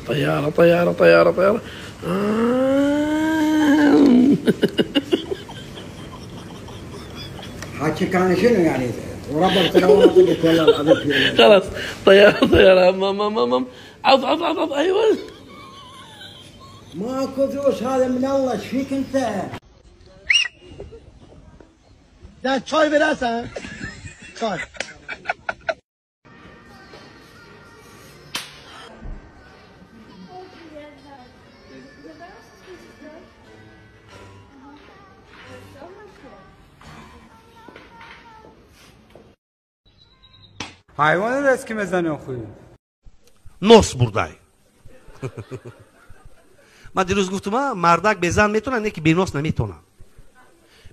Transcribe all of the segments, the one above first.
طيارة طيارة طيارة طيارة. حكي كان شنو يعني وربط تلوث ولا خلاص طيارة طيارة أمام عض عض عض عض. أيوة ماكو ذوش هذا من الله. ايش فيك انت؟ ده çay versen. Çay. Hayvanı da eski mezanı okuyor. Nos buradayım. من دیروز گفتم مردک به زن میتونه نه که بیناس نمیتونه.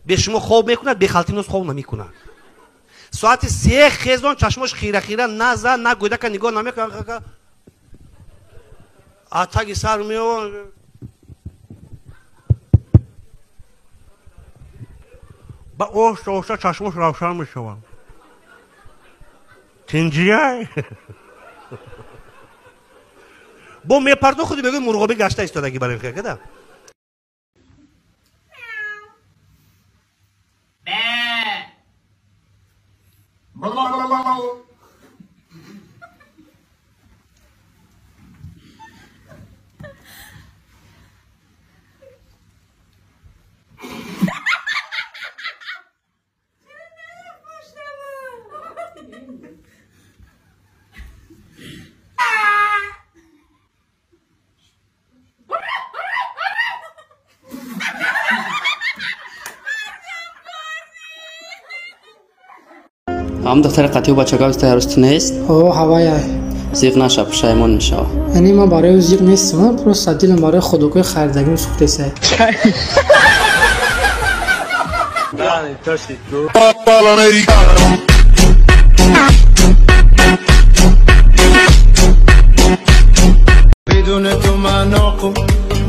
به شما خواب میکنه به خالتی نوس خواب نمیکنه. ساعت 3 خیزان چشمش خیره خیره نه زن نه گوده که نگاه نمیکنه. آتاگی سر میون. با اوشتا چشمش روشن میشه. تنجیه. با میپردو خودی بگوی مرغابی گشته ایستادگی برای خیلی کده هم دختر قطعی و بچه گاوز تهرستی نیست؟ هوایه زیغ نشه پشایمون میشه. یعنی من برای او زیغ نیستم، پروستا دیلم برای خودکوی خریدگیم سوخته سه. بدون تو من ناقم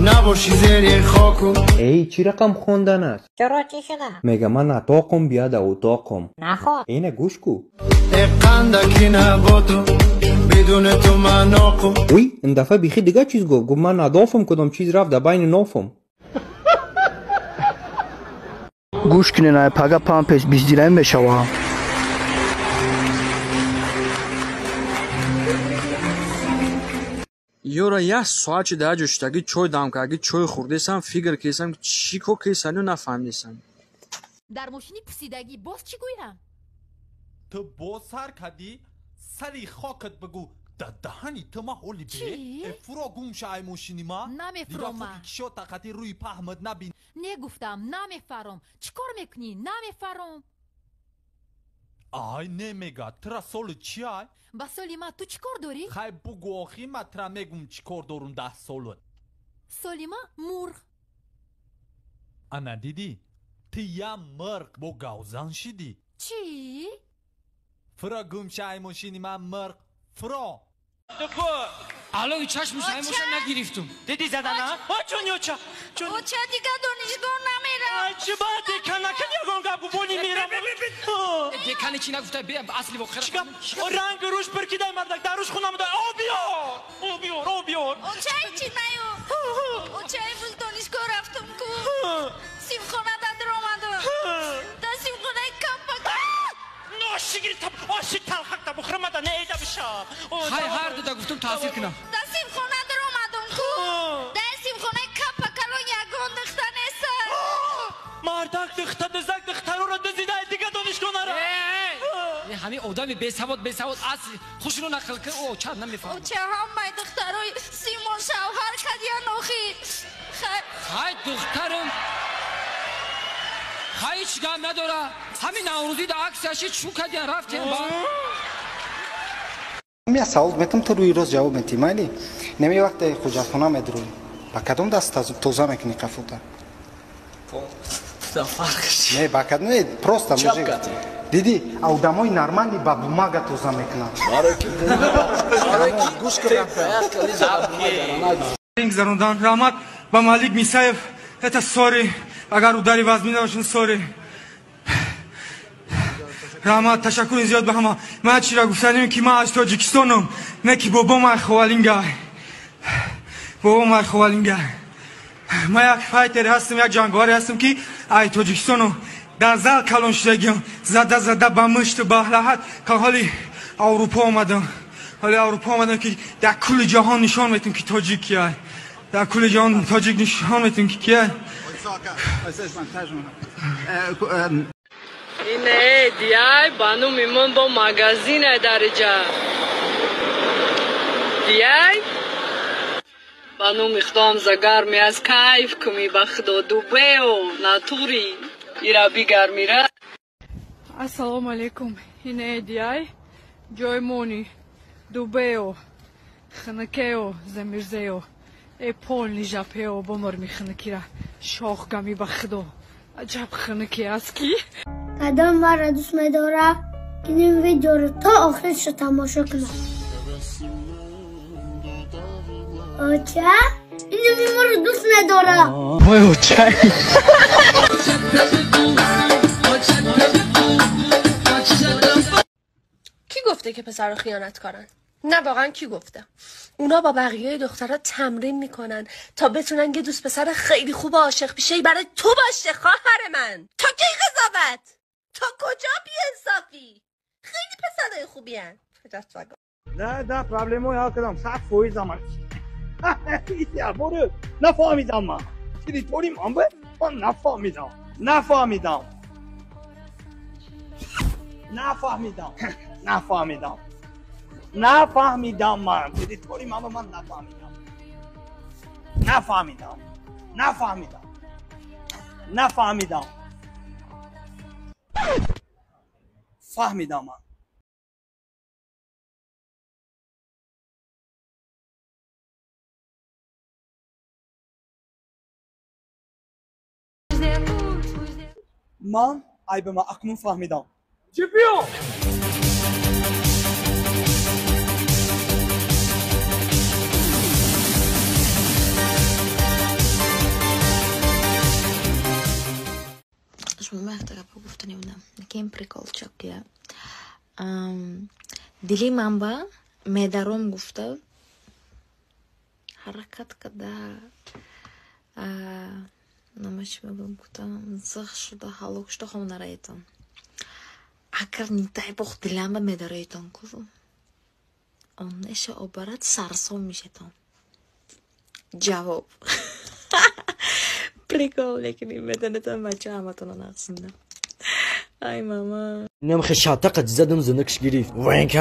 نباشی زیر خاکم. ای چی رقم خوندن است؟ چرا چی شده؟ میگه من اتاقم بیاد اتاقم. نخواد اینه گوش کو. قندکی نباتو بدون تو من ناقم. وی این دفعه بیخی دیگه چیز گفت من ندافم کدام چیز رفت در بین نافم. گوش کنین ای پگه پام پیش بیزدیرم بشوا. یورا یه ساعت ده جشتگی چوی دام کردی چوی خوردیسم فکر کردم چی کو کیسانو نفهمیدم. در ماشینی پوسیدگی باز چی گویم؟ تو باز سر کردی سری خاکت بگو دهنی تو ما هولی به فرا گم شای ماشینی ما نمیفرام دیگه کشو تاقتی روی پهمد نبین. نگفتم نمیفرام. چیکار میکنی؟ نمیفرام. آی نمیگه ترا سول چی ای؟ با سولی ما تو چیکار داری؟ خای بگو آخی ما ترا میگم چیکار دارون 10 سالت. سولی ما مرغ. انا دیدی تو یا مرغ با گوزن شدی. چی؟ فرا گم شای ماشینی ما مرغ فرا. الان چشم شای ماشین نگرفتم. دیدی زدن ها؟ چون چه دیگه دانشگاه نمیرم. چه با دکان نکنی اگه گفت بونی میرم. دکانی چی نگفته بیا اصلی بخیر. چیکار؟ رنگ روش پرکیده مردک داروش خونم داد. آب بیار. چه چی نیو؟ چه امروز دانشگاه رفتم کو؟ سیمخانه در آمدم. در سیمخانه کمپک. ناشیگری تا آشی تلخک تا بخورم مدن ایده بشم. های هر دو تا گفتم تاثیر کنم. در سیمخانه در آمدم کو؟ در سیمخانه کمپک الان یگان دخته نیست. مردک دخته دزک دخته رو دزیده دیگه دانشگاه نرم. همین آدمی بیسواد اصلی خوش رو نقل کرد او چند نمیفهم. چه هم باید دخترای سیمون شوهر کدیان نوخی. خای دخترم خواهی چیگم نداره همین نوروزی در عکسشی چون کدیان رفتیم با یه سوال میتونم تو روی روز جواب میدی مالی نمی وقت خوجتخونه میدروی با کدوم دست توزه میکنی قفوتا فرقش نه با کدوم نه پروستا موجی دیدی آدمای نرمالی با بوماگا توزه میکنن گوش این زروندن رحمت با مالک میسایف это sorry اگر او داری وزمینه باشن sorry رحمت تشکر زیاد به همه. من چی را گفتم که من از تاجیکستانم، نه که بابا من خوالینگا. بابا من خوالینگا. من یک فایتر هستم، یک جنگاور هستم که ای تاجیکستانو در زل کلان شدگیم، زده به مشت بهلحت که حالی اروپا آمدم. حالی اروپا آمدم که در کل جهان نشان میتونم که تاجیک کیه. در کل جهان تاجیک نشان میتونم که کیه. اینه دیای بانو میمون با مگازین درجه دیای بانو میخوام زگر می از کیف کمی بخدا دوبه و ناتوری ایرا بیگر میره. السلام علیکم. اینه دیای جای مونی دوبه و خنکه و زمیرزه و ای پول نیجاپه و بمر می خنکی را شاخ گمی بخدا عجب خنکی است کی قدم مرا دوست می‌داره که این ویدیو رو تا آخرش رو تماشا کنم. اوچه این ما رو دوست نداره. وای اوچه کی گفته که پسر رو خیانت کارن؟ نه واقعا کی گفته؟ اونا با بقیه دخترها تمرین میکنن تا بتونن یه دوست پسر خیلی خوب عاشق بشه برای تو باشه خواهر من. تا کی قضاوت؟ تا کجا بی‌انصافی؟ خیلی پسرای خوبی هن. نه پرابلمو حل کردم. 100% zaman. یا برو نفهمیدم من. چی طوری من به؟ من نفهمیدم. نفهمیدم من. چی طوری من به من نفهمیدم. فهمیدم من. من عیب ما اکنون فهمیدم. چیپیو شما اختلاف گفتنی بودم نکیم پریکول چاکیه دیلی من با میدارم گفته حرکت کده نماش میگم گفتم زخ شده حالوک شده خون نرایتم اگر نیتای بخ دیلم با میدارایتم کدوم اون نشه آبرد سرسام میشه تام جواب پریکول لیکنی بدنتم بچه همتون رو نقصیندم ای ماما نمیخه شاتقت زدم زنکش گریف و این کم